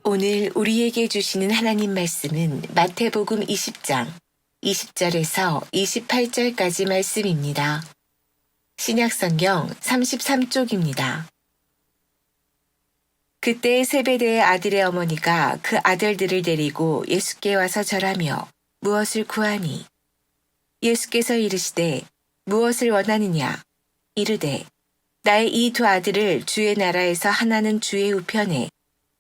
오늘 우리에게 주시는 하나님 말씀은 마태복음 20장 20절에서 28절까지 말씀입니다. 신약성경 33쪽입니다. 그때 세베대의 아들의 어머니가 그 아들들을 데리고 예수께 와서 절하며 무엇을 구하니? 예수께서 이르시되 무엇을 원하느냐? 이르되 나의 이 두 아들을 주의 나라에서 하나는 주의 우편에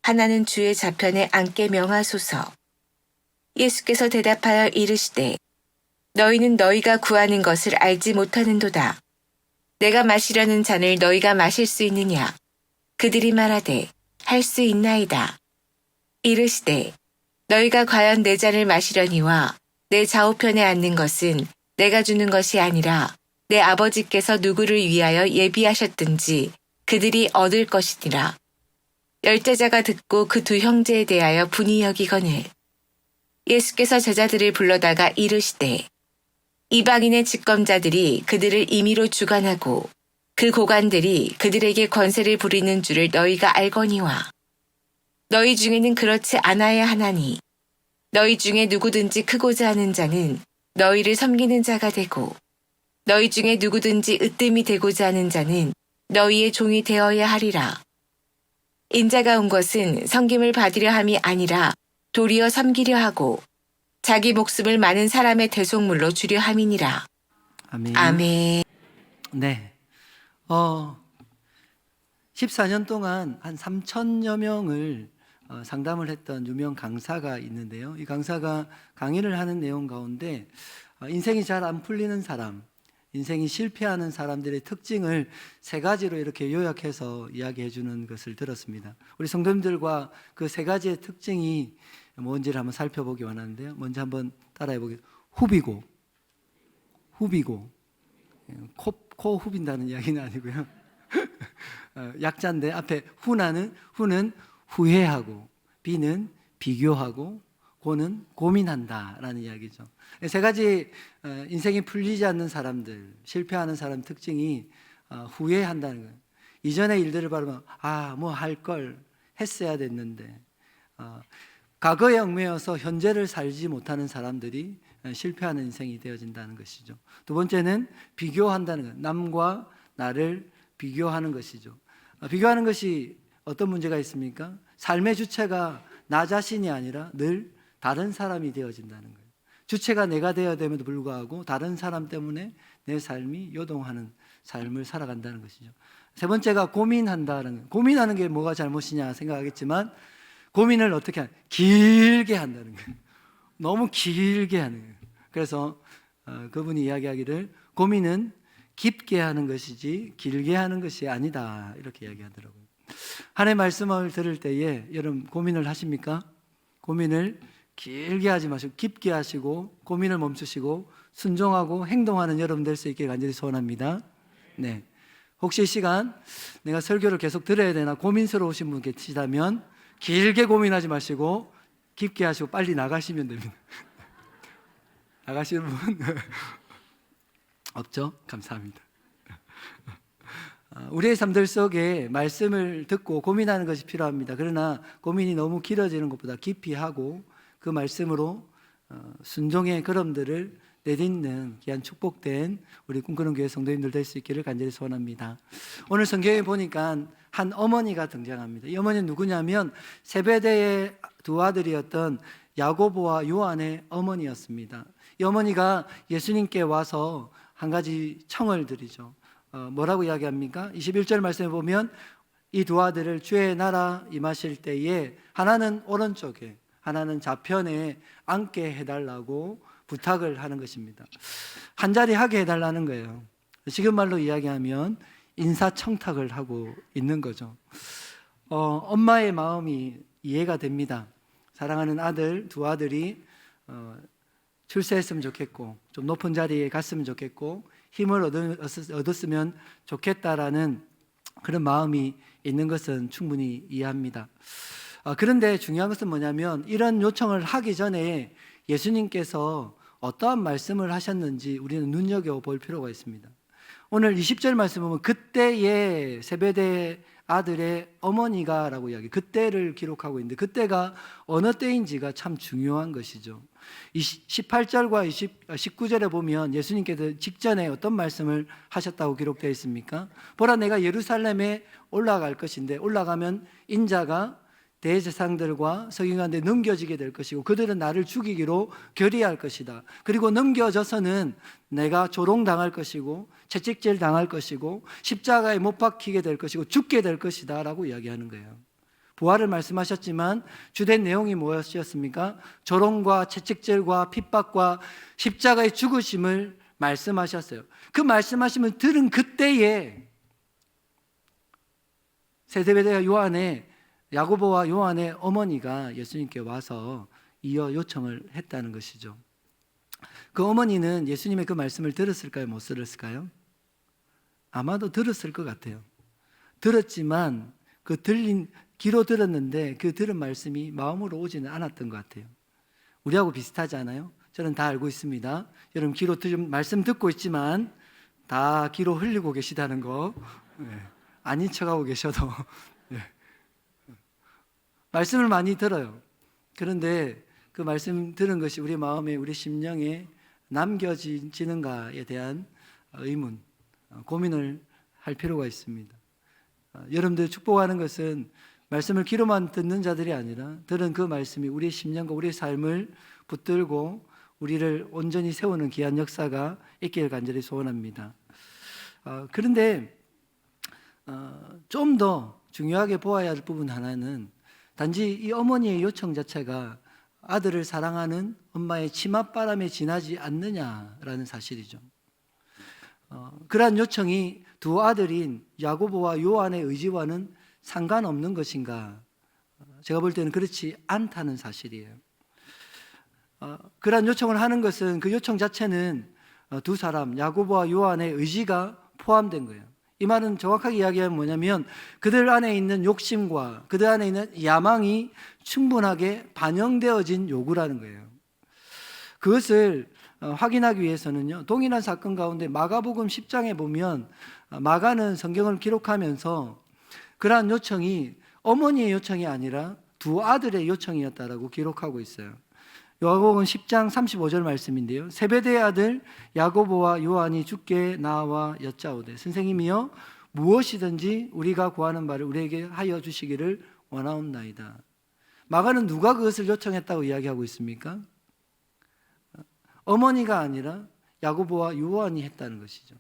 하나는 주의 좌편에 앉게 명하소서. 예수께서 대답하여 이르시되 너희는 너희가 구하는 것을 알지 못하는도다. 내가 마시려는 잔을 너희가 마실 수 있느냐? 그들이 말하되 할 수 있나이다. 이르시되 너희가 과연 내 잔을 마시려니와 내 좌우편에 앉는 것은 내가 주는 것이 아니라 내 아버지께서 누구를 위하여 예비하셨든지 그들이 얻을 것이니라. 열제자가 듣고 그 두 형제에 대하여 분이 여기거늘 예수께서 제자들을 불러다가 이르시되 이방인의 직검자들이 그들을 임의로 주관하고 그 고관들이 그들에게 권세를 부리는 줄을 너희가 알거니와 너희 중에는 그렇지 않아야 하나니 너희 중에 누구든지 크고자 하는 자는 너희를 섬기는 자가 되고 너희 중에 누구든지 으뜸이 되고자 하는 자는 너희의 종이 되어야 하리라. 인자가 온 것은 섬김을 받으려 함이 아니라 도리어 섬기려 하고 자기 목숨을 많은 사람의 대속물로 주려 함이니라. 아멘. 아멘. 네. 14년 동안 한 3천여 명을 상담을 했던 유명 강사가 있는데요. 이 강사가 강의를 하는 내용 가운데 인생이 잘 안 풀리는 사람, 인생이 실패하는 사람들의 특징을 세 가지로 이렇게 요약해서 이야기해 주는 것을 들었습니다. 우리 성도님들과 그 세 가지의 특징이 뭔지를 한번 살펴보기 원하는데요. 먼저 한번 따라해 보겠습니다. 후비고. 코 후빈다는 이야기는 아니고요. 약자인데 앞에 후는 후회하고, 비는 비교하고, 고는 고민한다라는 이야기죠. 세 가지 인생이 풀리지 않는 사람들, 실패하는 사람 특징이 후회한다는 거예요. 이전의 일들을 바라보면 뭐 할 걸 했어야 됐는데, 과거에 얽매여서 현재를 살지 못하는 사람들이 실패하는 인생이 되어진다는 것이죠. 두 번째는 비교한다는 것, 남과 나를 비교하는 것이죠. 비교하는 것이 어떤 문제가 있습니까? 삶의 주체가 나 자신이 아니라 늘 다른 사람이 되어진다는 거예요. 주체가 내가 되어야 됨에도 불구하고 다른 사람 때문에 내 삶이 요동하는 삶을 살아간다는 것이죠. 세 번째가 고민한다는 거예요. 고민하는 게 뭐가 잘못이냐 생각하겠지만 고민을 어떻게 길게 한다는 거예요. 너무 길게 하는 거예요. 그래서 그분이 이야기하기를 고민은 깊게 하는 것이지 길게 하는 것이 아니다 이렇게 이야기하더라고요. 하나님의 말씀을 들을 때에 여러분 고민을 하십니까? 고민을 길게 하지 마시고 깊게 하시고 고민을 멈추시고 순종하고 행동하는 여러분 될 수 있게 간절히 소원합니다. 네. 혹시 이 시간 내가 설교를 계속 들어야 되나 고민스러우신 분 계시다면 길게 고민하지 마시고 깊게 하시고 빨리 나가시면 됩니다. 나가시는 분 없죠? 감사합니다. 우리의 삶들 속에 말씀을 듣고 고민하는 것이 필요합니다. 그러나 고민이 너무 길어지는 것보다 깊이 하고 그 말씀으로 순종의 걸음들을 내딛는 귀한 축복된 우리 꿈꾸는 교회 성도님들 될 수 있기를 간절히 소원합니다. 오늘 성경에 보니까 한 어머니가 등장합니다. 이 어머니는 누구냐면 세베대의 두 아들이었던 야고보와 요한의 어머니였습니다. 이 어머니가 예수님께 와서 한 가지 청을 드리죠. 뭐라고 이야기합니까? 21절 말씀에 보면 이 두 아들을 주의 나라 임하실 때에 하나는 오른쪽에 하나는 좌편에 앉게 해달라고 부탁을 하는 것입니다. 한 자리 하게 해달라는 거예요. 지금 말로 이야기하면 인사청탁을 하고 있는 거죠. 엄마의 마음이 이해가 됩니다. 사랑하는 아들, 두 아들이 출세했으면 좋겠고 좀 높은 자리에 갔으면 좋겠고 힘을 얻었으면 좋겠다라는 그런 마음이 있는 것은 충분히 이해합니다. 그런데 중요한 것은 뭐냐면 이런 요청을 하기 전에 예수님께서 어떠한 말씀을 하셨는지 우리는 눈여겨볼 필요가 있습니다. 오늘 20절 말씀 보면 그때에 세베대 아들의 어머니가라고 이야기, 그때를 기록하고 있는데 그때가 어느 때인지가 참 중요한 것이죠. 18절과 19절에 보면 예수님께서 직전에 어떤 말씀을 하셨다고 기록되어 있습니까? 보라, 내가 예루살렘에 올라갈 것인데 올라가면 인자가 대제사장들과 서기관들에 넘겨지게 될 것이고 그들은 나를 죽이기로 결의할 것이다. 그리고 넘겨져서는 내가 조롱당할 것이고 채찍질 당할 것이고 십자가에 못 박히게 될 것이고 죽게 될 것이다 라고 이야기하는 거예요. 부활을 말씀하셨지만 주된 내용이 무엇이었습니까? 조롱과 채찍질과 핍박과 십자가의 죽으심을 말씀하셨어요. 그 말씀하심을 들은 그때에 세베대와 요한의 야고보와 요한의 어머니가 예수님께 와서 이어 요청을 했다는 것이죠. 그 어머니는 예수님의 그 말씀을 들었을까요? 못 들었을까요? 아마도 들었을 것 같아요. 들었지만 그 귀로 들었는데 그 들은 말씀이 마음으로 오지는 않았던 것 같아요. 우리하고 비슷하지 않아요? 저는 다 알고 있습니다. 여러분 귀로 말씀 듣고 있지만 다 귀로 흘리고 계시다는 거, 아닌 척하고 계셔도 말씀을 많이 들어요. 그런데 그 말씀 들은 것이 우리 마음에, 우리 심령에 남겨지는가에 대한 의문, 고민을 할 필요가 있습니다. 여러분들 축복하는 것은 말씀을 귀로만 듣는 자들이 아니라 들은 그 말씀이 우리의 심령과 우리의 삶을 붙들고 우리를 온전히 세우는 귀한 역사가 있기를 간절히 소원합니다. 그런데 좀 더 중요하게 보아야 할 부분 하나는 단지 이 어머니의 요청 자체가 아들을 사랑하는 엄마의 치맛바람에 지나지 않느냐라는 사실이죠. 그러한 요청이 두 아들인 야고보와 요한의 의지와는 상관없는 것인가? 제가 볼 때는 그렇지 않다는 사실이에요. 그러한 요청을 하는 것은 그 요청 자체는 두 사람 야고보와 요한의 의지가 포함된 거예요. 이 말은 정확하게 이야기하면 뭐냐면 그들 안에 있는 욕심과 그들 안에 있는 야망이 충분하게 반영되어진 요구라는 거예요. 그것을 확인하기 위해서는요, 동일한 사건 가운데 마가복음 10장에 보면 마가는 성경을 기록하면서 그러한 요청이 어머니의 요청이 아니라 두 아들의 요청이었다라고 기록하고 있어요. 요한복음 10장 35절 말씀인데요, 세베대의 아들 야고보와 요한이 주께 나와 여짜오되 선생님이여 무엇이든지 우리가 구하는 바를 우리에게 하여 주시기를 원하옵나이다. 마가는 누가 그것을 요청했다고 이야기하고 있습니까? 어머니가 아니라 야고보와 요한이 했다는 것이죠.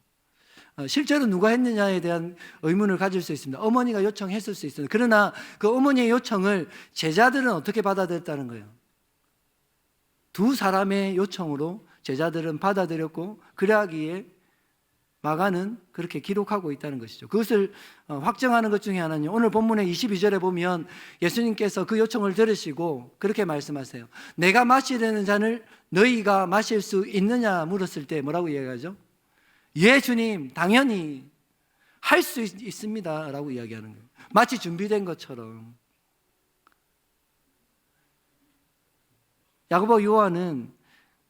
실제로 누가 했느냐에 대한 의문을 가질 수 있습니다. 어머니가 요청했을 수 있습니다. 그러나 그 어머니의 요청을 제자들은 어떻게 받아들였다는 거예요? 두 사람의 요청으로 제자들은 받아들였고 그러하기에 마가는 그렇게 기록하고 있다는 것이죠. 그것을 확정하는 것 중에 하나는 오늘 본문의 22절에 보면 예수님께서 그 요청을 들으시고 그렇게 말씀하세요. 내가 마시려는 잔을 너희가 마실 수 있느냐 물었을 때 뭐라고 이야기하죠? 예 주님 당연히 할 수 있습니다 라고 이야기하는 거예요. 마치 준비된 것처럼. 야고보 요한은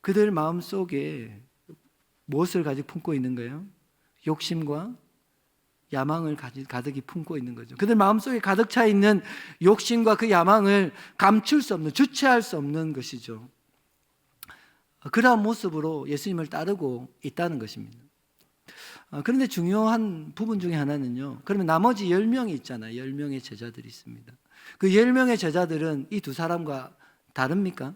그들 마음속에 무엇을 가지고 품고 있는 거예요? 욕심과 야망을 가득히 품고 있는 거죠. 그들 마음속에 가득 차 있는 욕심과 그 야망을 감출 수 없는, 주체할 수 없는 것이죠. 그러한 모습으로 예수님을 따르고 있다는 것입니다. 그런데 중요한 부분 중에 하나는요, 그러면 나머지 10명이 있잖아요. 10명의 제자들이 있습니다. 그 10명의 제자들은 이 두 사람과 다릅니까?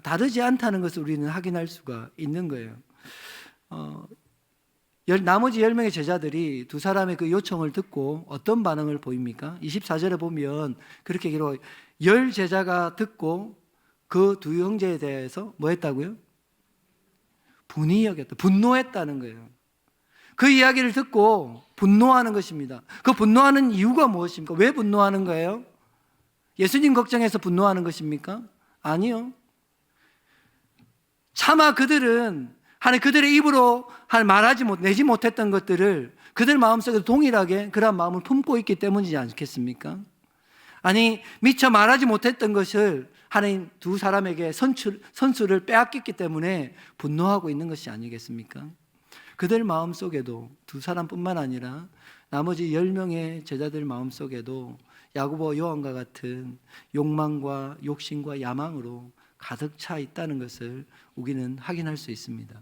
다르지 않다는 것을 우리는 확인할 수가 있는 거예요. 나머지 10명의 제자들이 두 사람의 그 요청을 듣고 어떤 반응을 보입니까? 24절에 보면 그렇게 기록해요. 10 제자가 듣고 그 두 형제에 대해서 뭐 했다고요? 분이 여겼다. 분노했다는 거예요. 그 이야기를 듣고 분노하는 것입니다. 그 분노하는 이유가 무엇입니까? 왜 분노하는 거예요? 예수님 걱정해서 분노하는 것입니까? 아니요. 차마 그들은 그들의 입으로 내지 못했던 것들을 그들 마음속에 동일하게 그런 마음을 품고 있기 때문이지 않겠습니까? 아니 미처 말하지 못했던 것을 하나님 두 사람에게 선수를 빼앗겼기 때문에 분노하고 있는 것이 아니겠습니까? 그들 마음속에도 두 사람뿐만 아니라 나머지 10명의 제자들 마음속에도 야고보 요한과 같은 욕망과 욕심과 야망으로 가득 차 있다는 것을 우리는 확인할 수 있습니다.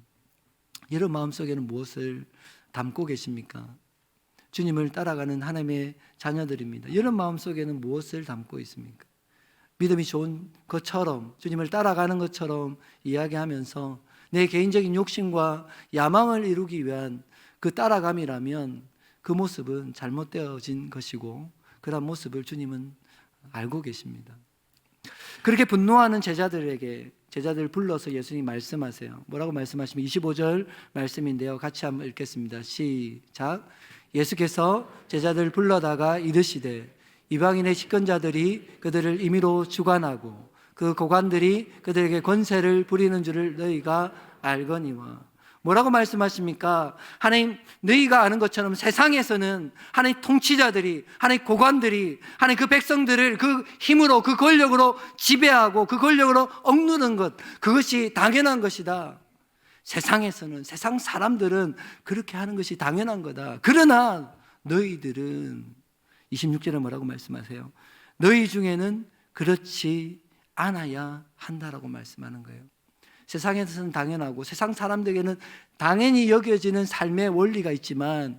여러분 마음속에는 무엇을 담고 계십니까? 주님을 따라가는 하나님의 자녀들입니다. 여러분 마음속에는 무엇을 담고 있습니까? 믿음이 좋은 것처럼, 주님을 따라가는 것처럼 이야기하면서 내 개인적인 욕심과 야망을 이루기 위한 그 따라감이라면 그 모습은 잘못되어진 것이고, 그런 모습을 주님은 알고 계십니다. 그렇게 분노하는 제자들에게 제자들을 불러서 예수님이 말씀하세요. 뭐라고 말씀하시면 25절 말씀인데요, 같이 한번 읽겠습니다. 시작. 예수께서 제자들을 불러다가 이르시되 이방인의 집권자들이 그들을 임의로 주관하고 그 고관들이 그들에게 권세를 부리는 줄을 너희가 알거니와. 뭐라고 말씀하십니까? 하나님, 너희가 아는 것처럼 세상에서는 하나님 통치자들이, 하나님 고관들이, 하나님 그 백성들을 그 힘으로, 그 권력으로 지배하고 그 권력으로 억누르는 것, 그것이 당연한 것이다. 세상에서는, 세상 사람들은 그렇게 하는 것이 당연한 거다. 그러나 너희들은 26절에 뭐라고 말씀하세요? 너희 중에는 그렇지 않아야 한다라고 말씀하는 거예요. 세상에서는 당연하고 세상 사람들에게는 당연히 여겨지는 삶의 원리가 있지만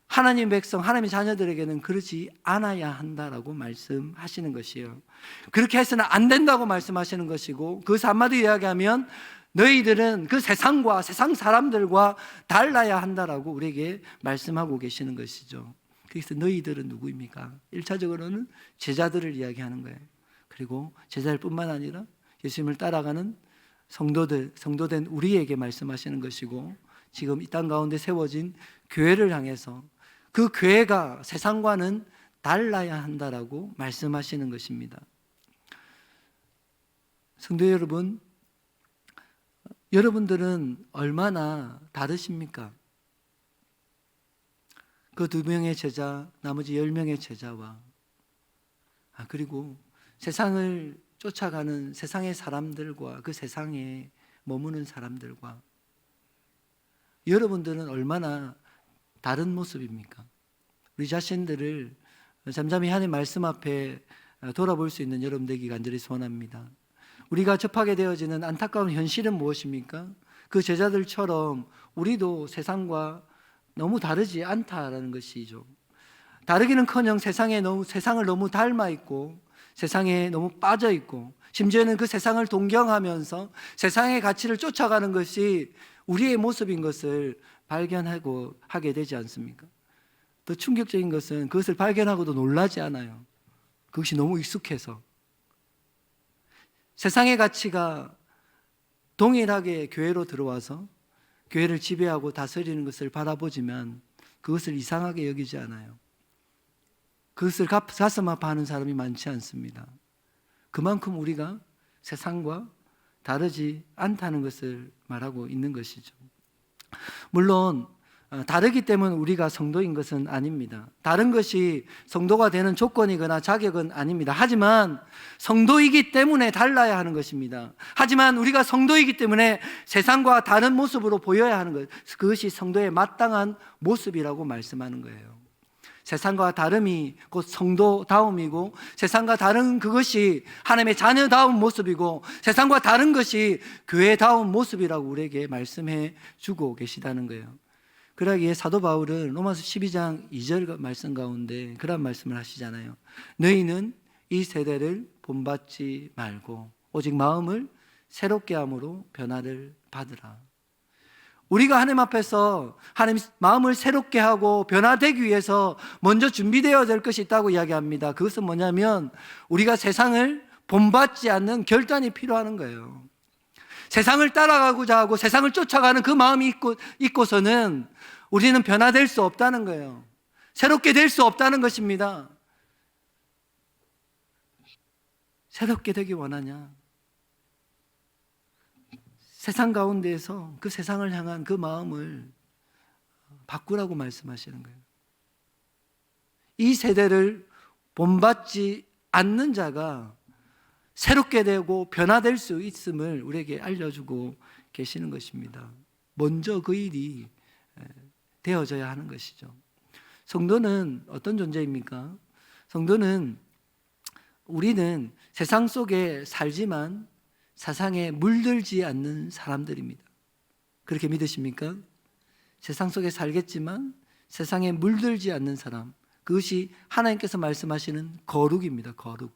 하나님 백성, 하나님의 자녀들에게는 그렇지 않아야 한다라고 말씀하시는 것이에요. 그렇게 해서는 안 된다고 말씀하시는 것이고, 그것을 한마디로 이야기하면 너희들은 그 세상과 세상 사람들과 달라야 한다라고 우리에게 말씀하고 계시는 것이죠. 그래서 너희들은 누구입니까? 1차적으로는 제자들을 이야기하는 거예요. 그리고 제자들뿐만 아니라 예수님을 따라가는 성도된 우리에게 말씀하시는 것이고, 지금 이 땅 가운데 세워진 교회를 향해서 그 교회가 세상과는 달라야 한다라고 말씀하시는 것입니다. 성도 여러분, 여러분들은 얼마나 다르십니까? 그 2명의 제자, 나머지 10명의 제자와, 그리고 세상을 쫓아가는 세상의 사람들과 그 세상에 머무는 사람들과 여러분들은 얼마나 다른 모습입니까? 우리 자신들을 잠잠히 하나님 말씀 앞에 돌아볼 수 있는 여러분 되기 간절히 소원합니다. 우리가 접하게 되어지는 안타까운 현실은 무엇입니까? 그 제자들처럼 우리도 세상과 너무 다르지 않다라는 것이죠. 다르기는커녕 세상을 너무 닮아 있고 세상에 너무 빠져 있고, 심지어는 그 세상을 동경하면서 세상의 가치를 쫓아가는 것이 우리의 모습인 것을 발견하고 하게 되지 않습니까? 더 충격적인 것은 그것을 발견하고도 놀라지 않아요. 그것이 너무 익숙해서. 세상의 가치가 동일하게 교회로 들어와서 교회를 지배하고 다스리는 것을 바라보지만 그것을 이상하게 여기지 않아요. 그것을 가슴 아파하는 사람이 많지 않습니다. 그만큼 우리가 세상과 다르지 않다는 것을 말하고 있는 것이죠. 물론 다르기 때문에 우리가 성도인 것은 아닙니다. 다른 것이 성도가 되는 조건이거나 자격은 아닙니다. 하지만 성도이기 때문에 달라야 하는 것입니다. 하지만 우리가 성도이기 때문에 세상과 다른 모습으로 보여야 하는 것, 그것이 성도의 마땅한 모습이라고 말씀하는 거예요. 세상과 다름이 곧 성도다움이고, 세상과 다른 그것이 하나님의 자녀다운 모습이고, 세상과 다른 것이 교회다운 모습이라고 우리에게 말씀해 주고 계시다는 거예요. 그러기에 사도 바울은 로마서 12장 2절 말씀 가운데 그런 말씀을 하시잖아요. 너희는 이 세대를 본받지 말고 오직 마음을 새롭게 함으로 변화를 받으라. 우리가 하나님 앞에서 하나님 마음을 새롭게 하고 변화되기 위해서 먼저 준비되어야 될 것이 있다고 이야기합니다. 그것은 뭐냐면 우리가 세상을 본받지 않는 결단이 필요한 거예요. 세상을 따라가고자 하고 세상을 쫓아가는 그 마음이 있고서는 우리는 변화될 수 없다는 거예요. 새롭게 될 수 없다는 것입니다. 새롭게 되기 원하냐? 세상 가운데에서 그 세상을 향한 그 마음을 바꾸라고 말씀하시는 거예요. 이 세대를 본받지 않는 자가 새롭게 되고 변화될 수 있음을 우리에게 알려주고 계시는 것입니다. 먼저 그 일이 되어져야 하는 것이죠. 성도는 어떤 존재입니까? 성도는 우리는 세상 속에 살지만 세상에 물들지 않는 사람들입니다. 그렇게 믿으십니까? 세상 속에 살겠지만 세상에 물들지 않는 사람, 그것이 하나님께서 말씀하시는 거룩입니다. 거룩.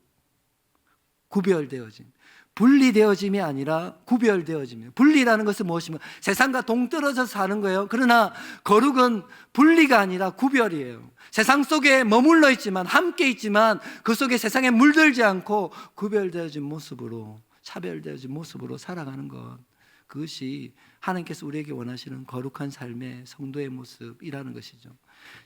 구별되어짐. 분리되어짐이 아니라 구별되어짐이에요. 분리라는 것은 무엇입니까? 세상과 동떨어져 사는 거예요. 그러나 거룩은 분리가 아니라 구별이에요. 세상 속에 머물러 있지만, 함께 있지만 그 속에 세상에 물들지 않고 구별되어진 모습으로, 차별되어진 모습으로 살아가는 것, 그것이 하나님께서 우리에게 원하시는 거룩한 삶의 성도의 모습이라는 것이죠.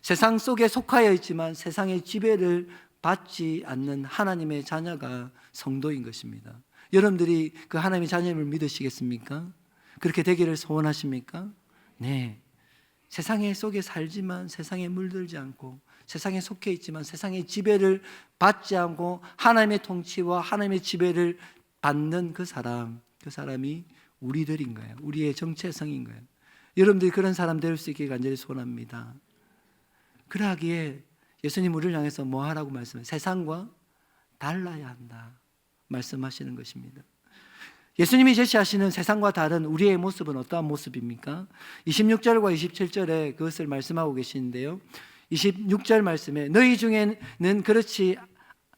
세상 속에 속하여 있지만 세상의 지배를 받지 않는 하나님의 자녀가 성도인 것입니다. 여러분들이 그 하나님의 자녀임을 믿으시겠습니까? 그렇게 되기를 소원하십니까? 네. 세상의 속에 살지만 세상에 물들지 않고, 세상에 속해 있지만 세상의 지배를 받지 않고 하나님의 통치와 하나님의 지배를 받는 그 사람이 우리들인 거예요. 우리의 정체성인 거예요. 여러분들이 그런 사람 될 수 있게 간절히 소원합니다. 그러하기에 예수님 우리를 향해서 뭐 하라고 말씀해요? 세상과 달라야 한다 말씀하시는 것입니다. 예수님이 제시하시는 세상과 다른 우리의 모습은 어떠한 모습입니까? 26절과 27절에 그것을 말씀하고 계시는데요, 26절 말씀에 너희 중에는 그렇지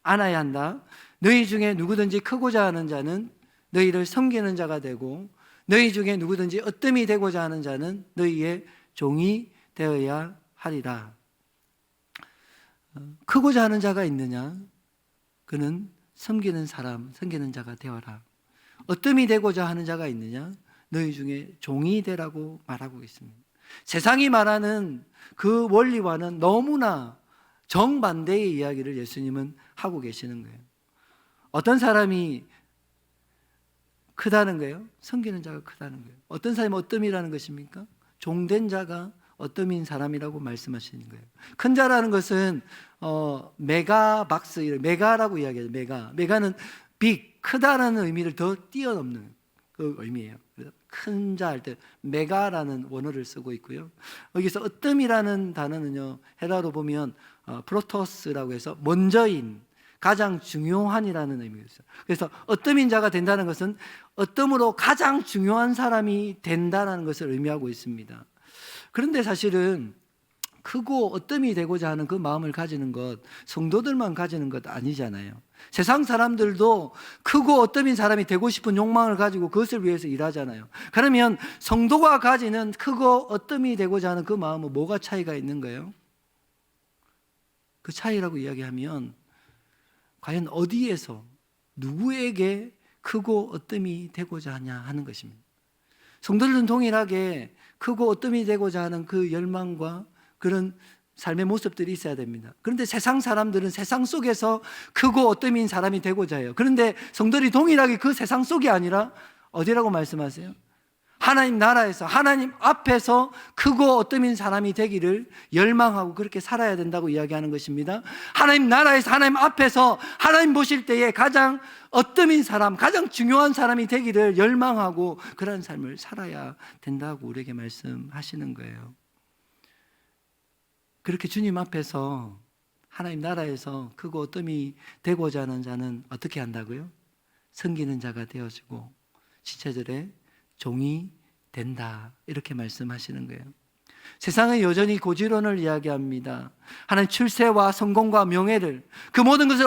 않아야 한다. 너희 중에 누구든지 크고자 하는 자는 너희를 섬기는 자가 되고, 너희 중에 누구든지 으뜸이 되고자 하는 자는 너희의 종이 되어야 하리라. 크고자 하는 자가 있느냐? 그는 섬기는 사람, 섬기는 자가 되어라. 으뜸이 되고자 하는 자가 있느냐? 너희 중에 종이 되라고 말하고 있습니다. 세상이 말하는 그 원리와는 너무나 정반대의 이야기를 예수님은 하고 계시는 거예요. 어떤 사람이 크다는 거예요? 섬기는 자가 크다는 거예요. 어떤 사람이 어뜸이라는 것입니까? 종된 자가 어뜸인 사람이라고 말씀하시는 거예요. 큰 자라는 것은 메가박스, 메가라고 이야기해요. 메가는 빅, 크다라는 의미를 더 뛰어넘는 그 의미예요. 그래서 큰 자 할 때 메가라는 원어를 쓰고 있고요. 여기서 으뜸이라는 단어는요, 헬라어로 보면 프로토스라고 해서 먼저인, 가장 중요한이라는 의미가 있어요. 그래서 으뜸인 자가 된다는 것은 으뜸으로 가장 중요한 사람이 된다는 것을 의미하고 있습니다. 그런데 사실은 크고 으뜸이 되고자 하는 그 마음을 가지는 것, 성도들만 가지는 것 아니잖아요. 세상 사람들도 크고 으뜸인 사람이 되고 싶은 욕망을 가지고 그것을 위해서 일하잖아요. 그러면 성도가 가지는 크고 으뜸이 되고자 하는 그 마음은 뭐가 차이가 있는 거예요? 그 차이라고 이야기하면 과연 어디에서 누구에게 크고 으뜸이 되고자 하냐 하는 것입니다. 성도들은 동일하게 크고 으뜸이 되고자 하는 그 열망과 그런 삶의 모습들이 있어야 됩니다. 그런데 세상 사람들은 세상 속에서 크고 으뜸인 사람이 되고자 해요. 그런데 성도들이 동일하게 그 세상 속이 아니라 어디라고 말씀하세요? 하나님 나라에서, 하나님 앞에서 크고 으뜸인 사람이 되기를 열망하고 그렇게 살아야 된다고 이야기하는 것입니다. 하나님 나라에서, 하나님 앞에서 하나님 보실 때에 가장 으뜸인 사람, 가장 중요한 사람이 되기를 열망하고 그런 삶을 살아야 된다고 우리에게 말씀하시는 거예요. 그렇게 주님 앞에서 하나님 나라에서 크고 으뜸이 되고자 하는 자는 어떻게 한다고요? 섬기는 자가 되어지고 17절에 종이 된다, 이렇게 말씀하시는 거예요. 세상은 여전히 고지론을 이야기합니다. 하나님 출세와 성공과 명예를, 그 모든 것을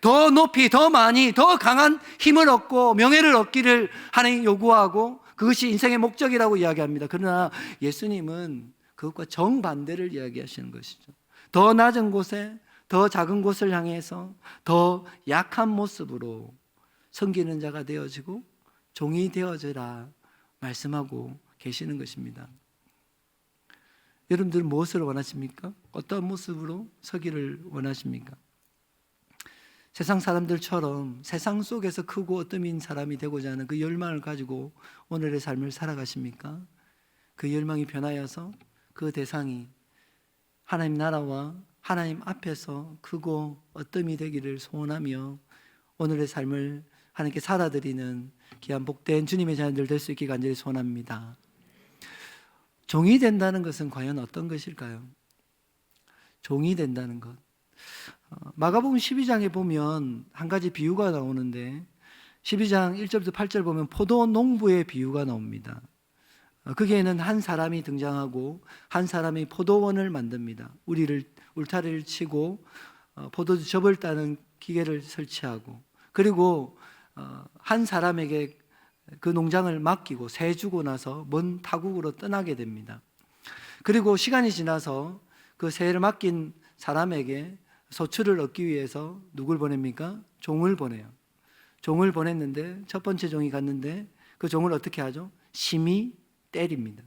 더 높이, 더 많이, 더 강한 힘을 얻고 명예를 얻기를 하나님 요구하고 그것이 인생의 목적이라고 이야기합니다. 그러나 예수님은 그것과 정반대를 이야기하시는 것이죠. 더 낮은 곳에, 더 작은 곳을 향해서 더 약한 모습으로 섬기는 자가 되어지고 종이 되어져라 말씀하고 계시는 것입니다. 여러분들은 무엇을 원하십니까? 어떤 모습으로 서기를 원하십니까? 세상 사람들처럼 세상 속에서 크고 으뜸인 사람이 되고자 하는 그 열망을 가지고 오늘의 삶을 살아가십니까? 그 열망이 변하여서 그 대상이 하나님 나라와 하나님 앞에서 크고 으뜸이 되기를 소원하며 오늘의 삶을 하나님께 살아드리는 귀한 복된 주님의 자녀들 될 수 있게 간절히 소원합니다. 종이 된다는 것은 과연 어떤 것일까요? 종이 된다는 것. 마가복음 12장에 보면 한 가지 비유가 나오는데 12장 1절부터 8절 보면 포도 농부의 비유가 나옵니다. 거기에는 한 사람이 등장하고 한 사람이 포도원을 만듭니다. 울타리를 치고 포도주 접을 따는 기계를 설치하고, 그리고 한 사람에게 그 농장을 맡기고 세 주고 나서 먼 타국으로 떠나게 됩니다. 그리고 시간이 지나서 그 세를 맡긴 사람에게 소출을 얻기 위해서 누굴 보냅니까? 종을 보내요. 종을 보냈는데 첫 번째 종이 갔는데 그 종을 어떻게 하죠? 심히 때립니다.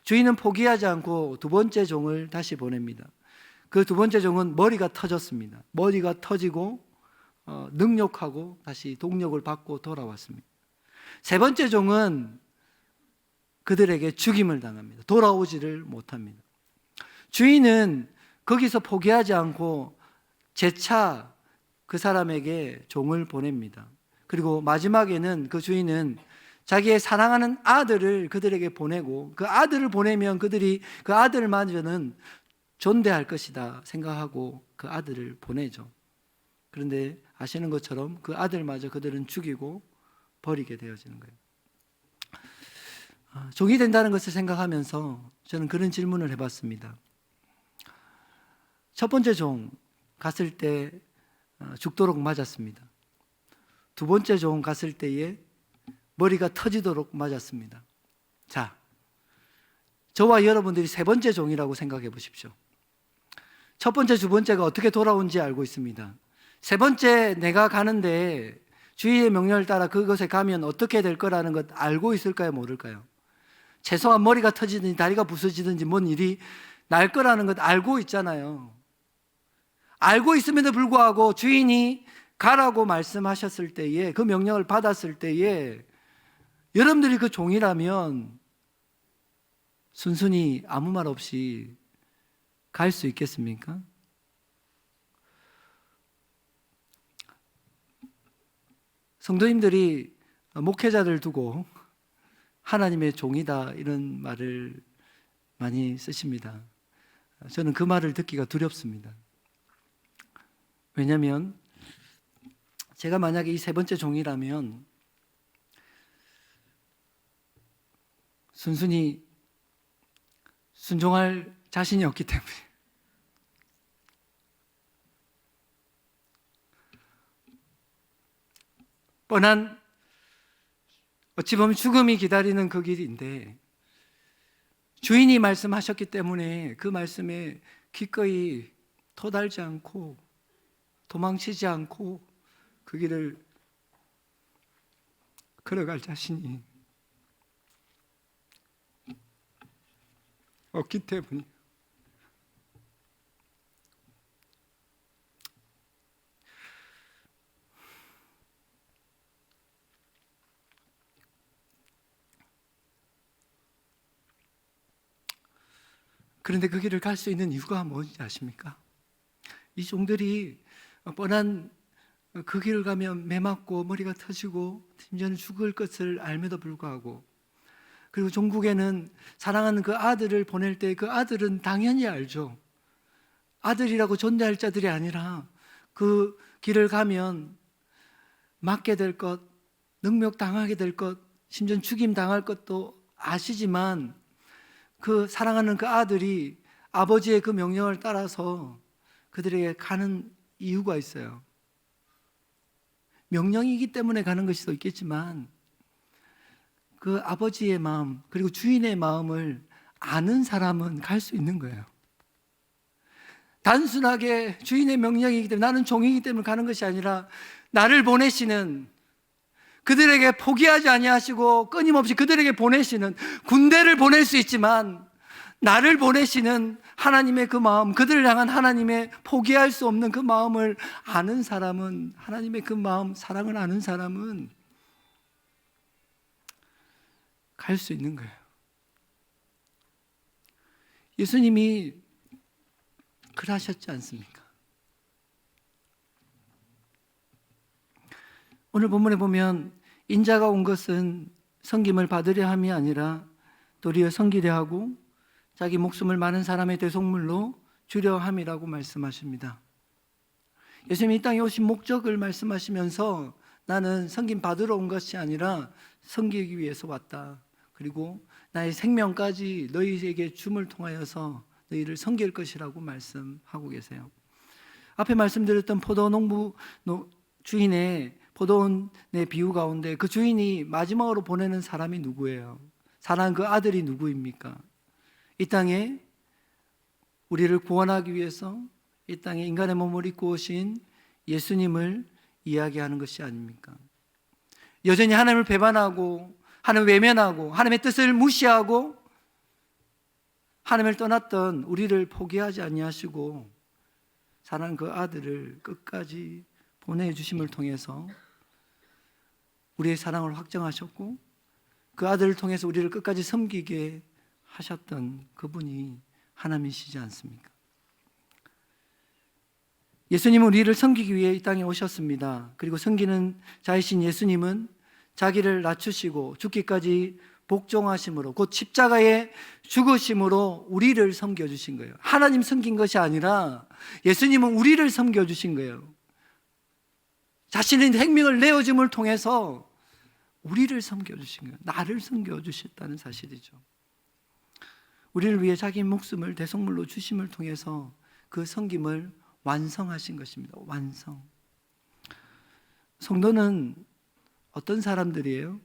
주인은 포기하지 않고 두 번째 종을 다시 보냅니다. 그 두 번째 종은 머리가 터졌습니다. 머리가 터지고 능욕하고 다시 동력을 받고 돌아왔습니다. 세 번째 종은 그들에게 죽임을 당합니다. 돌아오지를 못합니다. 주인은 거기서 포기하지 않고 재차 그 사람에게 종을 보냅니다. 그리고 마지막에는 그 주인은 자기의 사랑하는 아들을 그들에게 보내고, 그 아들을 보내면 그들이 그 아들마저는 존대할 것이다 생각하고 그 아들을 보내죠. 그런데 아시는 것처럼 그 아들마저 그들은 죽이고 버리게 되어지는 거예요. 종이 된다는 것을 생각하면서 저는 그런 질문을 해봤습니다. 첫 번째 종 갔을 때 죽도록 맞았습니다. 두 번째 종 갔을 때에 머리가 터지도록 맞았습니다. 자, 저와 여러분들이 세 번째 종이라고 생각해 보십시오. 첫 번째, 두 번째가 어떻게 돌아온지 알고 있습니다. 세 번째 내가 가는데 주인의 명령을 따라 그것에 가면 어떻게 될 거라는 것 알고 있을까요? 모를까요? 최소한 머리가 터지든지 다리가 부서지든지 뭔 일이 날 거라는 것 알고 있잖아요. 알고 있음에도 불구하고 주인이 가라고 말씀하셨을 때에, 그 명령을 받았을 때에 여러분들이 그 종이라면 순순히 아무 말 없이 갈 수 있겠습니까? 성도님들이 목회자를 두고 하나님의 종이다 이런 말을 많이 쓰십니다. 저는 그 말을 듣기가 두렵습니다. 왜냐하면 제가 만약에 이 세 번째 종이라면 순순히 순종할 자신이 없기 때문에 뻔한, 어찌 보면 죽음이 기다리는 그 길인데 주인이 말씀하셨기 때문에 그 말씀에 기꺼이 토달지 않고 도망치지 않고 그 길을 걸어갈 자신이 없기 때문에 그런데 그 길을 갈 수 있는 이유가 뭔지 아십니까? 이 종들이 뻔한 그 길을 가면 매 맞고 머리가 터지고 심지어는 죽을 것을 알면도 불구하고, 그리고 종국에는 사랑하는 그 아들을 보낼 때 그 아들은 당연히 알죠. 아들이라고 존대할 자들이 아니라 그 길을 가면 맞게 될 것, 능욕당하게 될 것, 심지어 죽임 당할 것도 아시지만 그 사랑하는 그 아들이 아버지의 그 명령을 따라서 그들에게 가는 이유가 있어요. 명령이기 때문에 가는 것일 수도 있겠지만 그 아버지의 마음, 그리고 주인의 마음을 아는 사람은 갈 수 있는 거예요. 단순하게 주인의 명령이기 때문에, 나는 종이기 때문에 가는 것이 아니라 나를 보내시는, 그들에게 포기하지 아니하시고 끊임없이 그들에게 보내시는, 군대를 보낼 수 있지만 나를 보내시는 하나님의 그 마음, 그들을 향한 하나님의 포기할 수 없는 그 마음을 아는 사람은, 하나님의 그 마음, 사랑을 아는 사람은 갈 수 있는 거예요. 예수님이 그러하셨지 않습니까? 오늘 본문에 보면 인자가 온 것은 섬김을 받으려 함이 아니라 도리어 섬기려 하고 자기 목숨을 많은 사람의 대속물로 주려 함이라고 말씀하십니다. 예수님이 이 땅에 오신 목적을 말씀하시면서 나는 섬김 받으러 온 것이 아니라 섬기기 위해서 왔다. 그리고 나의 생명까지 너희에게 줌을 통하여서 너희를 섬길 것이라고 말씀하고 계세요. 앞에 말씀드렸던 포도농부 주인의 포도원의 비유 가운데 그 주인이 마지막으로 보내는 사람이 누구예요? 사랑하는 그 아들이 누구입니까? 이 땅에 우리를 구원하기 위해서 이 땅에 인간의 몸을 입고 오신 예수님을 이야기하는 것이 아닙니까? 여전히 하나님을 배반하고 하나님을 외면하고 하나님의 뜻을 무시하고 하나님을 떠났던 우리를 포기하지 아니하시고 사랑하는 그 아들을 끝까지 보내주심을 통해서 우리의 사랑을 확정하셨고 그 아들을 통해서 우리를 끝까지 섬기게 하셨던 그분이 하나님이시지 않습니까? 예수님은 우리를 섬기기 위해 이 땅에 오셨습니다. 그리고 섬기는 자이신 예수님은 자기를 낮추시고 죽기까지 복종하심으로 곧 십자가에 죽으심으로 우리를 섬겨주신 거예요. 하나님 섬긴 것이 아니라 예수님은 우리를 섬겨주신 거예요. 자신의 생명을 내어줌을 통해서 우리를 섬겨주신 거예요. 나를 섬겨주셨다는 사실이죠. 우리를 위해 자기 목숨을 대속물로 주심을 통해서 그 섬김을 완성하신 것입니다. 완성. 성도는 어떤 사람들이에요?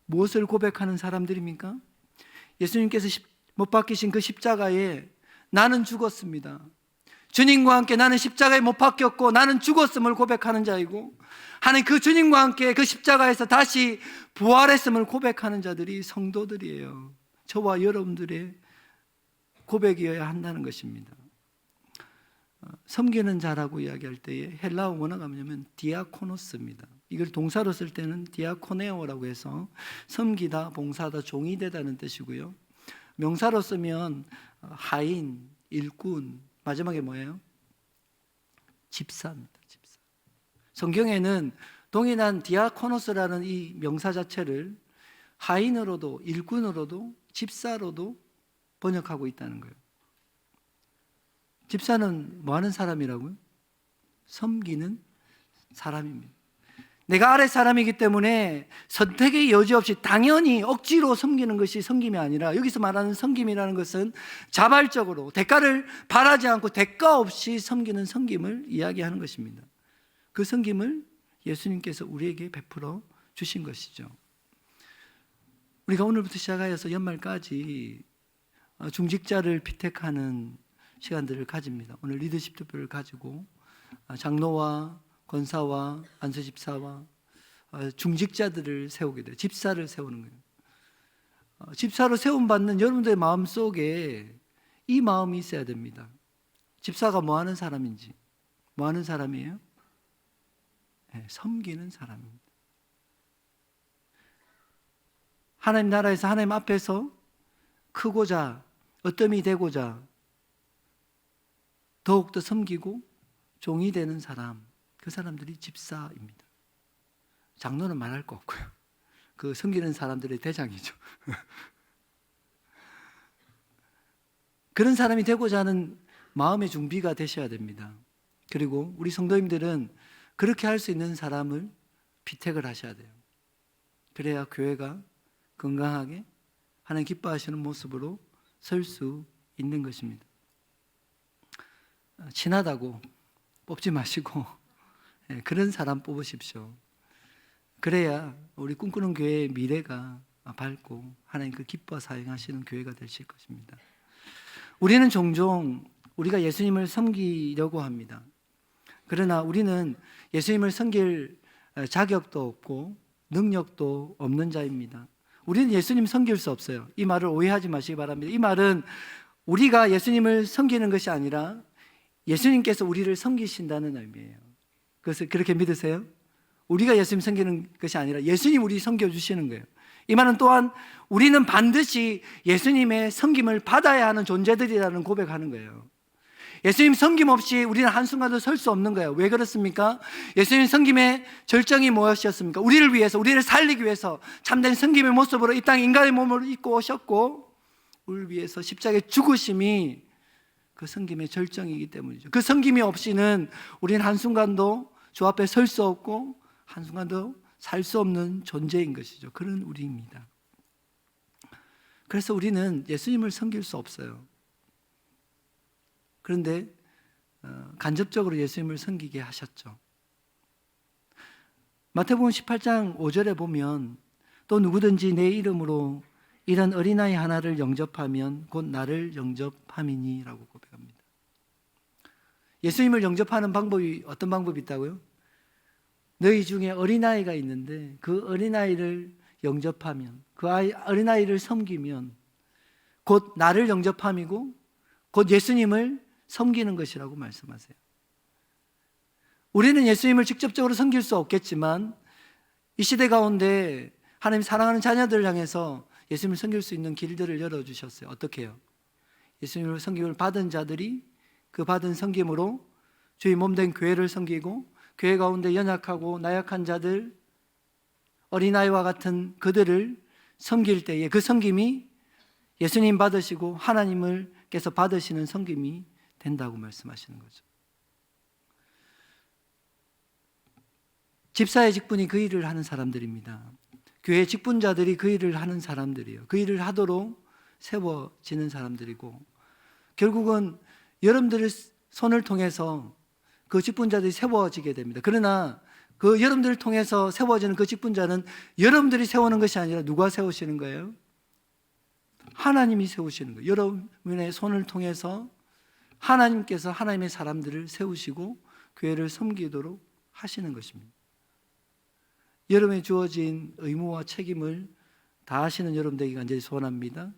무엇을 고백하는 사람들입니까? 예수님께서 못 박히신 그 십자가에 나는 죽었습니다. 주님과 함께 나는 십자가에 못 박혔고 나는 죽었음을 고백하는 자이고 하나님 그 주님과 함께 그 십자가에서 다시 부활했음을 고백하는 자들이 성도들이에요. 저와 여러분들의 고백이어야 한다는 것입니다. 섬기는 자라고 이야기할 때에 헬라어 원어가 뭐냐면 디아코노스입니다. 이걸 동사로 쓸 때는 디아코네오라고 해서 섬기다, 봉사하다, 종이 되다는 뜻이고요. 명사로 쓰면 하인, 일꾼, 마지막에 뭐예요? 집사입니다. 집사. 성경에는 동일한 디아코노스라는 이 명사 자체를 하인으로도 일꾼으로도 집사로도 번역하고 있다는 거예요. 집사는 뭐 하는 사람이라고요? 섬기는 사람입니다. 내가 아래 사람이기 때문에 선택의 여지 없이 당연히 억지로 섬기는 것이 섬김이 아니라 여기서 말하는 섬김이라는 것은 자발적으로 대가를 바라지 않고 대가 없이 섬기는 섬김을 이야기하는 것입니다. 그 섬김을 예수님께서 우리에게 베풀어 주신 것이죠. 우리가 오늘부터 시작하여서 연말까지 중직자를 피택하는 시간들을 가집니다. 오늘 리더십 투표를 가지고 장로와 권사와 안수집사와 중직자들을 세우게 돼요. 집사를 세우는 거예요. 집사로 세움받는 여러분들의 마음속에 이 마음이 있어야 됩니다. 집사가 뭐 하는 사람인지. 뭐 하는 사람이에요? 네, 섬기는 사람입니다. 하나님 나라에서 하나님 앞에서 크고자 어뜸이 되고자 더욱더 섬기고 종이 되는 사람, 그 사람들이 집사입니다. 장로는 말할 거 없고요. 그 섬기는 사람들의 대장이죠. 그런 사람이 되고자 하는 마음의 준비가 되셔야 됩니다. 그리고 우리 성도님들은 그렇게 할 수 있는 사람을 피택을 하셔야 돼요. 그래야 교회가 건강하게 하나님 기뻐하시는 모습으로 설 수 있는 것입니다. 친하다고 뽑지 마시고 그런 사람 뽑으십시오. 그래야 우리 꿈꾸는 교회의 미래가 밝고 하나님 그 기뻐 사용하시는 교회가 되실 것입니다. 우리는 종종 우리가 예수님을 섬기려고 합니다. 그러나 우리는 예수님을 섬길 자격도 없고 능력도 없는 자입니다. 우리는 예수님 섬길 수 없어요. 이 말을 오해하지 마시기 바랍니다. 이 말은 우리가 예수님을 섬기는 것이 아니라 예수님께서 우리를 섬기신다는 의미예요. 그래서 그렇게 믿으세요? 우리가 예수님 섬기는 것이 아니라 예수님 우리 섬겨주시는 거예요. 이 말은 또한 우리는 반드시 예수님의 섬김을 받아야 하는 존재들이라는 고백하는 거예요. 예수님 섬김 없이 우리는 한순간도 설 수 없는 거예요. 왜 그렇습니까? 예수님 섬김의 절정이 무엇이었습니까? 우리를 위해서, 우리를 살리기 위해서 참된 섬김의 모습으로 이 땅에 인간의 몸을 입고 오셨고 우리를 위해서 십자가의 죽으심이 그 섬김의 절정이기 때문이죠. 그 섬김이 없이는 우리는 한순간도 주 앞에 설 수 없고 한순간도 살 수 없는 존재인 것이죠. 그런 우리입니다. 그래서 우리는 예수님을 섬길 수 없어요. 그런데 간접적으로 예수님을 섬기게 하셨죠. 마태복음 18장 5절에 보면 또 누구든지 내 이름으로 이런 어린아이 하나를 영접하면 곧 나를 영접함이니 라고 고백합니다. 예수님을 영접하는 방법이 어떤 방법이 있다고요? 너희 중에 어린아이가 있는데 그 어린아이를 영접하면, 그 어린아이를 섬기면 곧 나를 영접함이고 곧 예수님을 섬기는 것이라고 말씀하세요. 우리는 예수님을 직접적으로 섬길 수 없겠지만 이 시대 가운데 하나님 사랑하는 자녀들을 향해서 예수님을 섬길 수 있는 길들을 열어주셨어요. 어떻게 해요? 예수님을 섬김을 받은 자들이 그 받은 섬김으로 주의 몸된 교회를 섬기고 교회 가운데 연약하고 나약한 자들, 어린아이와 같은 그들을 섬길 때에 그 섬김이 예수님 받으시고 하나님께서 받으시는 섬김이 된다고 말씀하시는 거죠. 집사의 직분이 그 일을 하는 사람들입니다. 교회 직분자들이 그 일을 하는 사람들이에요. 그 일을 하도록 세워지는 사람들이고 결국은 여러분들의 손을 통해서 그 직분자들이 세워지게 됩니다. 그러나 그 여러분들을 통해서 세워지는 그 직분자는 여러분들이 세우는 것이 아니라 누가 세우시는 거예요? 하나님이 세우시는 거예요. 여러분의 손을 통해서 하나님께서 하나님의 사람들을 세우시고 교회를 섬기도록 하시는 것입니다. 여러분에 주어진 의무와 책임을 다하시는 여러분 되기를 간절히 소원합니다.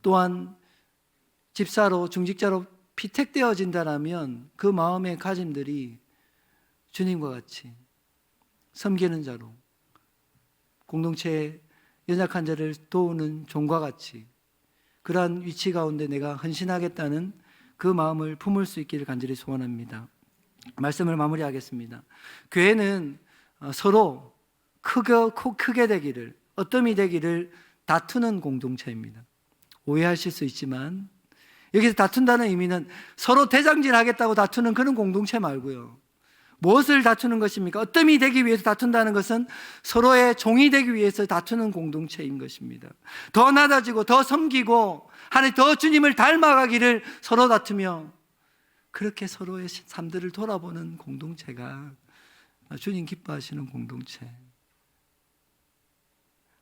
또한 집사로 중직자로 피택되어진다면 그 마음의 가짐들이 주님과 같이 섬기는 자로 공동체의 연약한 자를 도우는 종과 같이 그러한 위치 가운데 내가 헌신하겠다는 그 마음을 품을 수 있기를 간절히 소원합니다. 말씀을 마무리하겠습니다. 교회는 서로 크게 되기를, 어떠미 되기를 다투는 공동체입니다. 오해하실 수 있지만 여기서 다툰다는 의미는 서로 대장질하겠다고 다투는 그런 공동체 말고요. 무엇을 다투는 것입니까? 어떠미 되기 위해서 다툰다는 것은 서로의 종이 되기 위해서 다투는 공동체인 것입니다. 더 낮아지고 더 섬기고 하나님 더 주님을 닮아가기를 서로 다투며 그렇게 서로의 삶들을 돌아보는 공동체가 주님 기뻐하시는 공동체.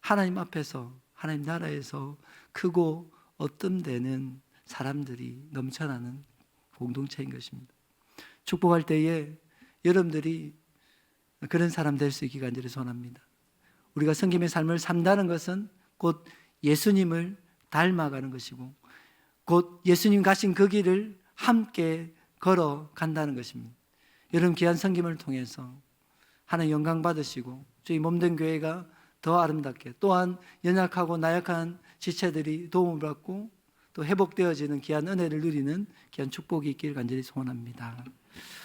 하나님 앞에서 하나님 나라에서 크고 어뜸되는 사람들이 넘쳐나는 공동체인 것입니다. 축복할 때에 여러분들이 그런 사람 될 수 있기 간절히 소원합니다. 우리가 섬김의 삶을 산다는 것은 곧 예수님을 닮아가는 것이고 곧 예수님 가신 그 길을 함께 걸어간다는 것입니다. 여러분 귀한 섬김을 통해서 하나님 영광 받으시고 저희 몸된 교회가 더 아름답게 또한 연약하고 나약한 지체들이 도움을 받고 또 회복되어지는 귀한 은혜를 누리는 귀한 축복이 있기를 간절히 소원합니다.